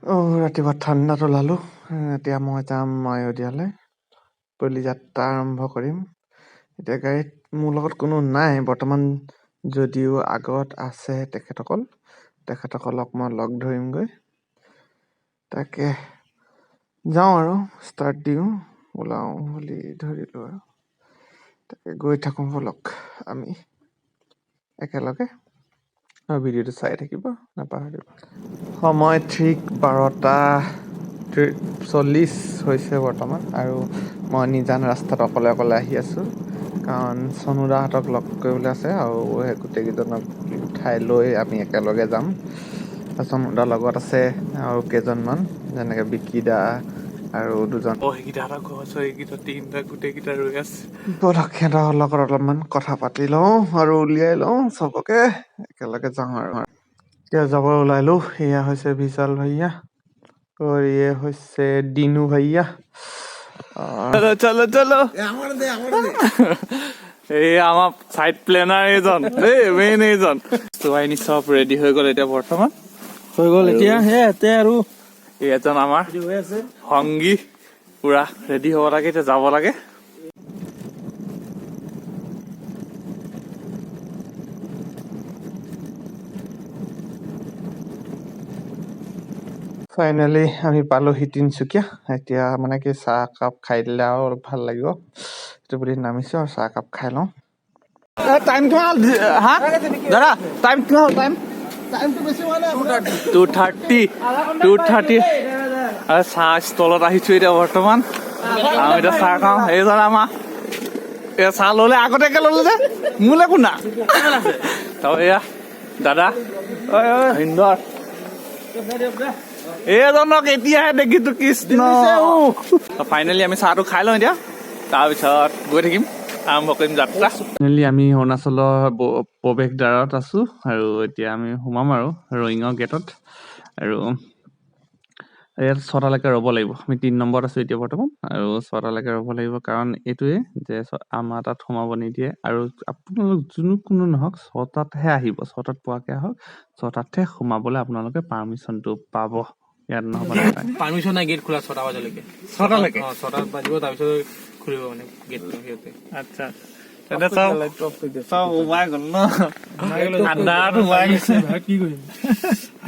ৰাতিপুৱা ঠাণ্ডাত ওলালোঁ। এতিয়া মই যাম মায়'দিয়ালৈ। পল্লী যাত্ৰা আৰম্ভ কৰিম। এতিয়া গাড়ীত মোৰ লগত কোনো নাই বৰ্তমান, যদিও আগত আছে তেখেতসকলক মই লগ ধৰিমগৈ। তাকে যাওঁ আৰু ষ্টাৰ্ট দিওঁ, ওলাওঁ বুলি ধৰিলোঁ আৰু তাকে গৈ থাকোঁ ব'লক আমি একেলগে। ভিডিঅ'টো চাই থাকিব নাপাহৰিব। সময় ঠিক 12:40 হৈছে বৰ্তমান, আৰু মই নিজান ৰাস্তাত অকলে আহি আছোঁ, কাৰণ চনুদাহঁতক লগ কৰিবলৈ আছে আৰু সেই গোটেইকেইজনক উঠাই লৈ আমি একেলগে যাম। চনুদাৰ লগত আছে আৰু কেইজনমান, যেনেকৈ বিকিদা আৰু দুজন। সেইকেইটা ঘৰ এইকেইটা তিনিটা গোটেইকেইটা ৰৈ আছে। ব'লক সিহঁতৰ লগত অলপমান কথা পাতি লওঁ আৰু উলিয়াই লওঁ চবকে, একেলগে যাওঁ আৰু এতিয়া যাব ওলালোঁ। এয়া হৈছে বিশাল ভাইয়া और ये হৈছে দিনু ভাইয়া। চলো এই আমাৰ সাইড প্লেনাৰ এইজন, মেইন এইজন। টোৱাইনি চব ৰেডি হৈ গ'ল এতিয়া, বৰ্তমান হৈ গ'ল এতিয়া। আৰু এজন আমাৰ সংগী পুৰা ৰেডি হ'ব লাগে, এতিয়া যাব লাগে। ফাইনেলি আমি পালোহি তিনচুকীয়া। এতিয়া মানে কি চাহ একাপ খাই দিলে আৰু অলপ ভাল লাগিব, সেইটো বুলি নামিছো আৰু চাহ একাপ খাই লওঁ। টাইম কিমান হ'ল? হা দাদা, টাইম কিমান হ'ল? টাইমটো বেছি হোৱা নাই, 2:30 আৰু চাহ ষ্টলত আহিছো এতিয়া বৰ্তমান। আমি এতিয়া চাহ খাওঁ। এইজন আমাৰ চাহ ললে আগতীয়াকে ললো যে, মোলে কোনা এয়া দাদা সুন্দৰ। এইজনক এতিয়াহে দেখিছো, কৃষ্ণ। ফাইনেলি আমি চাহটো খাই লওঁ এতিয়া, তাৰপিছত গৈ থাকিম, আৰম্ভ কৰিম যাত্ৰা। ফাইনেলি আমি অৰুণাচলৰ প্ৰৱেশদ্বাৰত আছো, আৰু এতিয়া আমি সোমাম আৰু ৰয়িঙৰ গেটত। আৰু ইয়াত 6টালৈকে ৰ'ব লাগিব। আমি 3 নম্বৰত আছো এতিয়া বৰ্তমান, আৰু 6টালৈকে ৰ'ব লাগিব, কাৰণ এইটোৱে যে আমাৰ তাত সোমাব নিদিয়ে। আৰু আপোনালোক কোনো নহওক 6টাতহে আহিব, 6টাত পোৱাকে আহক, 6টাতহে সোমাবলৈ আপোনালোকে পাৰ্মিশ্যনটো পাব। ইয়াত নহ'ব নাপায় পাৰ্মিশ্যন নাই, গেট খোলা 6টা বজালৈকে। 6টালৈকে 6টাত বাজিব, তাৰপিছত খুলিব মানে গেটটো সিহঁতে। আচ্ছা, তেন্তে চব সোমাই গ'ল ন? ঠাণ্ডাত সোমাই গৈছে। কি কৰিম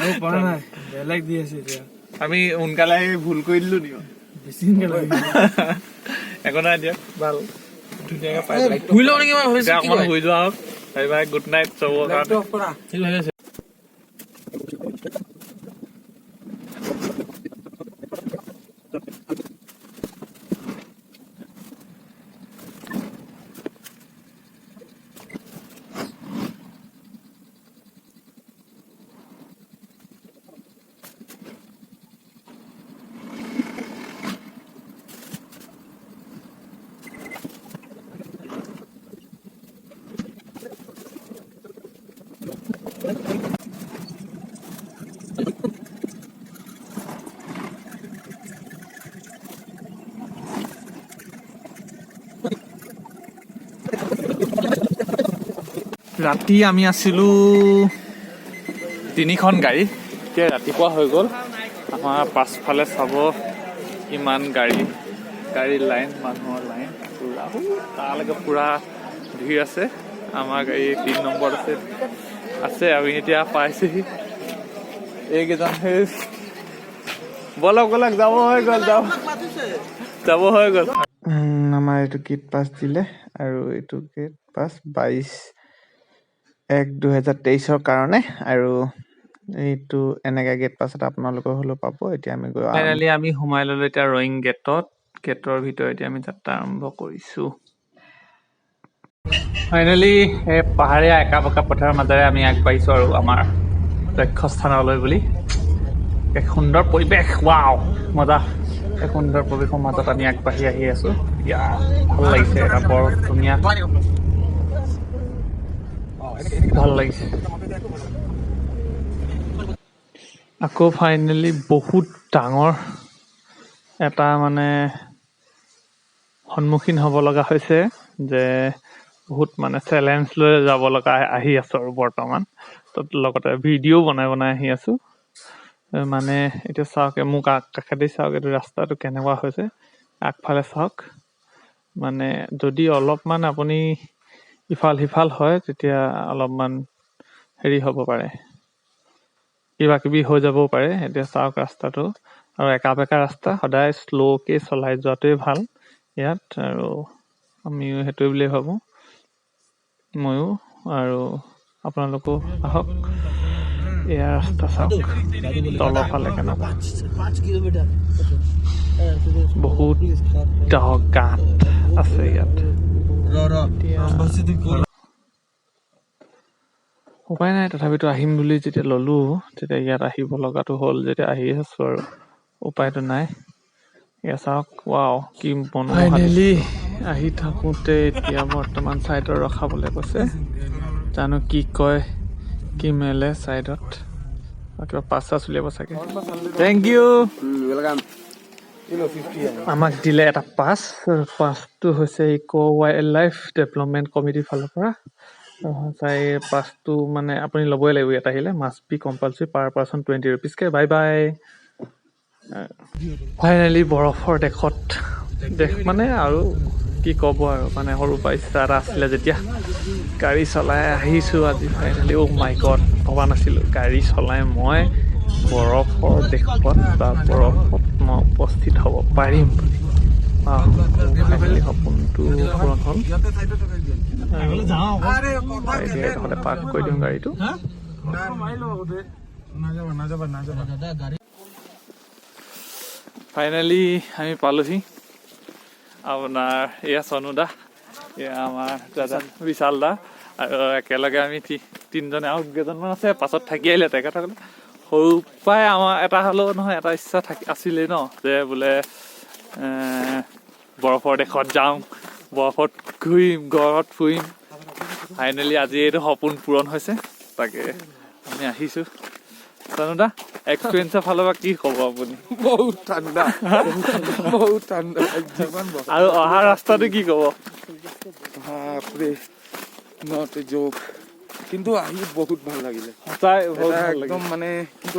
আৰু পৰা নাই, বেলেগ দি আছে এতিয়া। আমি সোনকালে আহি ভুল কৰি দিলো নি? বেছি সোনকালে একো নাই দিয়ক, ভাল ধুনীয়াকে পাই শুই লওঁ নেকি? অকমান শুই যোৱা হওক। বাই বাই, গুড নাইট চবৰ কাৰণে। ৰাতি আমি আছিলো 3খন গাড়ী, এতিয়া ৰাতিপুৱা হৈ গ'ল। আমাৰ পাছফালে চাব ইমান গাড়ীৰ লাইন, মানুহৰ লাইন পুৰা, তালৈকে পুৰা ভিৰ আছে। আমাৰ গাড়ী 3 নম্বৰত আছে। আমি এতিয়া পাইছেহি। এইকেইজন বলক যাব হৈ গ'ল, যাব হৈ গ'ল। আমাৰ এইটো গেট পাছ দিলে, আৰু এইটো গেট পাছ 22/1/2023 কাৰণে, আৰু এইটো এনেকে গেট পাছ এটা আপোনালোকৰ হ'লেও পাব। এতিয়া আমি গৈ ফাইনেলি আমি সোমাই ললো এতিয়া ৰয়িং গেটৰ ভিতৰত এতিয়া আমি যাত্ৰা আৰম্ভ কৰিছো। ফাইনেলি এই পাহাৰীয়া একা বেকা পথাৰৰ মাজেৰে আমি আগবাঢ়িছো আৰু আমাৰ লক্ষ্য স্থানলৈ বুলি। এক সুন্দৰ পৰিৱেশ, ৱাও মজা। এক সুন্দৰ পৰিৱেশৰ মাজত আমি আগবাঢ়ি আহি আছো। এতিয়া ভাল লাগিছে, এটা বৰ ধুনীয়া, ভাল লাগিছে। আকৌ ফাইনেলি বহুত ডাঙৰ এটা মানে সন্মুখীন হ'ব লগা হৈছে, যে বহুত মানে চেলেঞ্জ লৈ যাব লগা আহি আছো আৰু বৰ্তমান। লগতে ভিডিঅ' বনাই আহি আছো। মানে এতিয়া চাওক মোক কাষেদি চাওক এইটো ৰাস্তাটো কেনেকুৱা হৈছে আগফালে চাওক মানে যদি অলপমান আপুনি ইফাল সিফাল হয় তেতিয়া অলপমান হেৰি হ'ব পাৰে কিবা কিবি হৈ যাবও পাৰে এতিয়া চাওক ৰাস্তাটো আৰু একা বেকা ৰাস্তা সদায় শ্ল'কে চলাই যোৱাটোৱে ভাল ইয়াত আৰু আমিও সেইটোৱে বুলিয়ে ভাবোঁ ময়ো আৰু আপোনালোকো আহক এয়া ৰাস্তা চাওক তলৰ ফালে কেনেকুৱা বহুত গাঁত আছে ইয়াত উপায় নাই তথাপিতো আহিম বুলি যেতিয়া ল'লোঁ তেতিয়া ইয়াত আহিব লগাটো হ'ল যেতিয়া আহি আছোঁ আৰু উপায়টো নাই এয়া চাওক ৱাও কি ফাইনেলি আহি থাকোঁতে এতিয়া বৰ্তমান ছাইডত ৰখাবলৈ কৈছে জানো কি কয় কি মেলে ছাইডত কিবা পাছ চাছ উলিয়াব চাগে থেংক ইউ ৱেলকাম আমাক দিলে এটা পাছটো হৈছে ইক' ৱাইল্ড লাইফ ডেভেলপমেণ্ট কমিটিৰ ফালৰ পৰা চাই পাছটো মানে আপুনি ল'বই লাগিব ইয়াত আহিলে মাষ্ট বি কম্পালচৰি পাৰ পাৰ্চন 20 rupeesকৈ বাই বাই ফাইনেলি বৰফৰ দেশ মানে আৰু কি ক'ব আৰু মানে সৰুৰ পৰা ইচ্ছা এটা আছিলে যেতিয়া গাড়ী চলাই আহিছোঁ আজি ফাইনেলি মাই গড ভবা নাছিলোঁ গাড়ী চলাই মই বৰফৰ দেশত বা বৰফত মই উপস্থিত হ'ব পাৰিম বুলি ফাইনেলি সপোনটো পূৰণ হ'ল এইডোখৰতে পাৰ্ক কৰি দিওঁ গাড়ীটো ফাইনেলি আমি পালোহি আপোনাৰ এয়া চনু দা এয়া আমাৰ দাদা বিশাল দা আৰু একেলগে আমি তিনিজনে আৰু কেইজনমান আছে পাছত থাকি আহিলে তেখেতসকলে সৰুৰ পৰাই আমাৰ এটা হ'লেও নহয় এটা ইচ্ছা আছিলেই ন যে বোলে বৰফৰ দেশত যাওঁ বৰফত ঘূৰিম গড়ত ফুৰিম ফাইনেলি আজি এইটো সপোন পূৰণ হৈছে তাকে আমি আহিছোঁ চনুদা এক্সপিৰিয়েঞ্চৰ ফালৰ পৰা কি ক'ব আপুনি বহুত ঠাণ্ডা আৰু অহা ৰাস্তাটো কি ক'ব বাপৰে নট এ জোক কিন্তু আহি বহুত ভাল লাগিলে সঁচাই বহুত ভাল একদম লাগিল মানে কিন্তু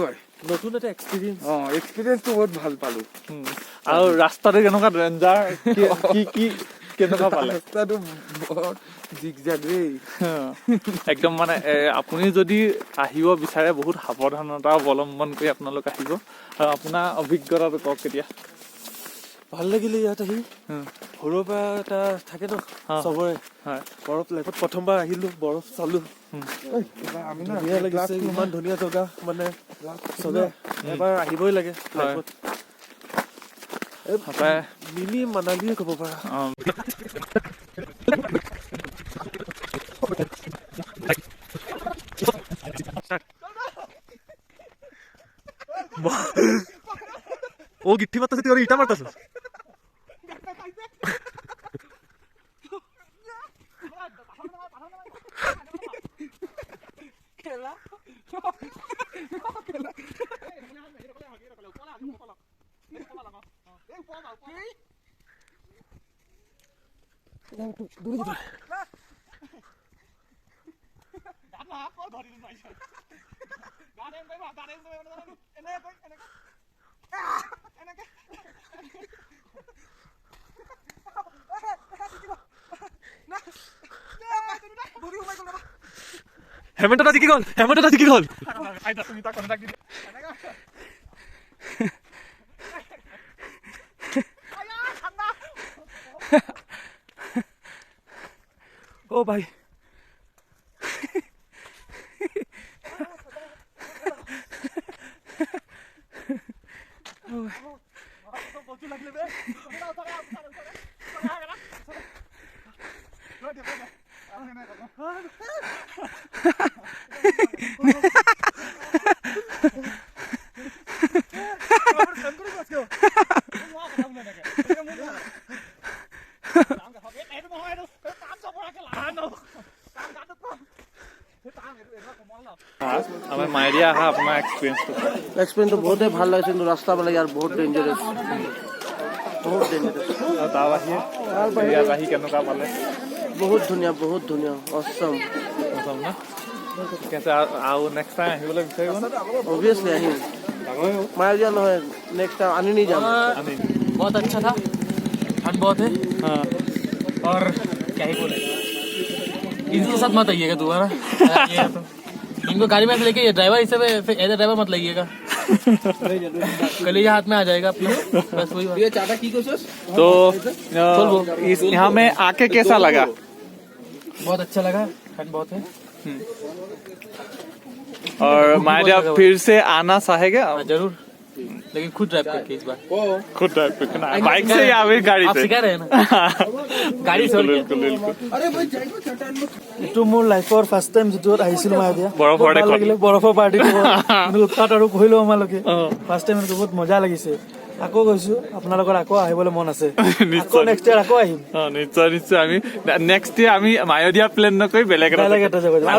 নতুন এটা এক্সপিৰিয়েঞ্চ এক্সপিৰিয়েঞ্চটো বহুত ভাল পালোঁ আৰু ৰাস্তাটো কেনেকুৱা ডেঞ্জাৰ কি কেনেকুৱা পালে ৰাস্তাটো বৰ জিগজাগ দেই একদম মানে আপুনি যদি আহিব বিচাৰে বহুত সাৱধানতা অৱলম্বন কৰি আপোনালোক আহিব আৰু আপোনাৰ অভিজ্ঞতাটো কওক কেতিয়া ভাল লাগিলে ইয়াত আহি সৰুৰ পৰা এটা থাকে ন চবৰে বৰফ লাইফত প্ৰথমবাৰ আহিলো বৰফ চালো ধুনীয়া লাগিছে ইমান ধুনীয়া জেগা মানে চবে এবাৰ আহিবই লাগে লাইফত মিনি মানালীয়ে ক'ব পাৰা ও গিঠি মাৰতেছে তুই ইটা মাৰতেছিস হেমেন্টটা জিকি গল ও ভাই আমাৰ মায়েৰিয়া আহা আপোনাৰ এক্সপিৰিয়েঞ্চটো বহুতেই ভাল লাগিছে কিন্তু ৰাস্তাবিলাক ইয়াৰ বহুত ডেঞ্জাৰাছ আৰু তাৰ বাহিৰে ইয়াত আহি কেনেকুৱা পালে বহুত ধুনীয়া অসম ন ঠিক আছে আৰু নেক্সট টাইম আহিবলৈ বিচাৰিব অভিয়াছলি আহিম मायोदिया নহয় नेक्स्ट टाइम आने नहीं जाना बहुत अच्छा था ठंड बहुत है और क्या ही बोले इनके साथ मत आइएगा दोबारा तो इनको गाड़ी में लेके ड्राइवर इसे एज ए ड्राइवर मत लाइएगा कलेजा हाथ में आ जाएगा अपना बस वही बात। ये चाटा की कोशिश तो यहाँ में आके कैसा लगा? बहुत अच्छा लगा ठंड बहुत है और मायोदिया फिर से आना चाहेगा? जरूर लेकिन खुद ड्राइव करके इस बार खुद ड्राइव करके ना बाइक से या फिर गाड़ी आप से? सिखा रहे हैं ना गाड़ी से अरे भाई जाइबो चटान এইটো মোৰ লাইফৰ ফাৰ্ষ্ট টাইম যিটো আহিছিলো মায়োদিয়া বৰফৰ ভাল দেশত। লাগিলে বৰফৰ পাৰ্টিটো উৎপাত আৰু কৰিলো আমালোকে ফাৰ্ষ্ট টাইম বহুত মজা লাগিছে আকৌ গৈছো আপোনালোকৰ আকৌ আহিবলৈ মন আছে আকৌ নেক্সট ইয়াৰ আকৌ আহিম নিশ্চয় নিশ্চয় আমি নেক্সট ডে আমি মায়োদিয়া প্লেন নকৰি বেলেগ এটা জেগা যাম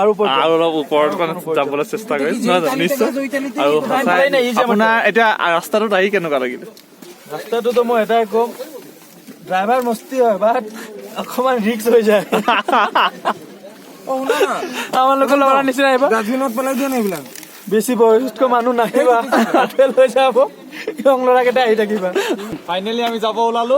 আৰু আৰু অলপ ওপৰত যাবলৈ চেষ্টা কৰিম নহয় জানো? নিশ্চয় আৰু সঁচাই আপোনাৰ এতিয়া ৰাস্তাটোত আহি কেনেকুৱা লাগিলে? ৰাস্তাটোতো মই এটাই কম ড্ৰাইভাৰ মস্তি হয় বাট অকমান ৰিক্স হৈ যায় আমালোকৰ ল'ৰা নিচিনা আহিবা ডাষ্টবিনত পেলাই দিয়া নাই এইবিলাক বেছি বয়স্ক মানুহ নাহিবা ফেল হৈ যাব ইয়ং ল'ৰাকেইটা আহি থাকিবা ফাইনেলি আমি যাব ওলালো।